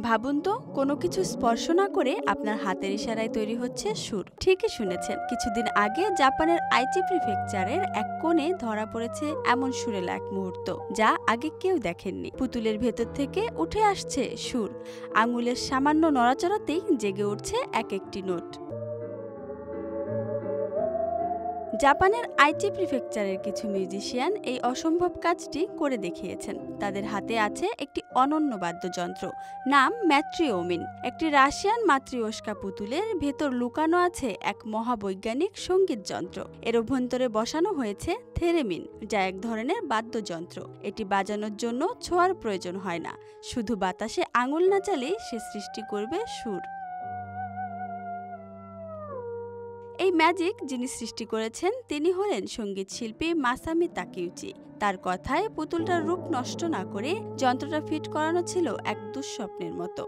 ভাবুন তো, কোনো কিছু স্পর্শ না করে আপনার হাতের ইশারায় তৈরি হচ্ছে সুর। ঠিকই শুনেছেন, কিছুদিন আগে জাপানের আইচি প্রিফেকচারের এক কোণে ধরা পড়েছে এমন সুরেলা এক মুহূর্ত, যা আগে কেউ দেখেননি। পুতুলের ভেতর থেকে উঠে আসছে সুর, আঙুলের সামান্য নড়াচড়াতেই জেগে উঠছে এক একটি নোট। জাপানের আইচি প্রিফেকচারের কিছু মিউজিশিয়ান এই অসম্ভব কাজটি করে দেখিয়েছেন। তাদের হাতে আছে একটি অনন্য বাদ্যযন্ত্র, নাম ম্যাট্রিওমিন। একটি রাশিয়ান মাতৃওস্কা পুতুলের ভেতর লুকানো আছে এক মহাবৈজ্ঞানিক সঙ্গীত যন্ত্র। এর অভ্যন্তরে বসানো হয়েছে থেরেমিন, যা এক ধরনের বাদ্যযন্ত্র। এটি বাজানোর জন্য ছোঁয়ার প্রয়োজন হয় না, শুধু বাতাসে আঙুল নাচালেই সে সৃষ্টি করবে সুর। এই ম্যাজিক যিনি সৃষ্টি করেছেন তিনি হলেন সঙ্গীত শিল্পী মাসামি তাকেউচি। তার কথায় পুতুলটার রূপ নষ্ট না করে যন্ত্রটা ফিট করানো ছিল এক দুঃস্বপ্নের মতো।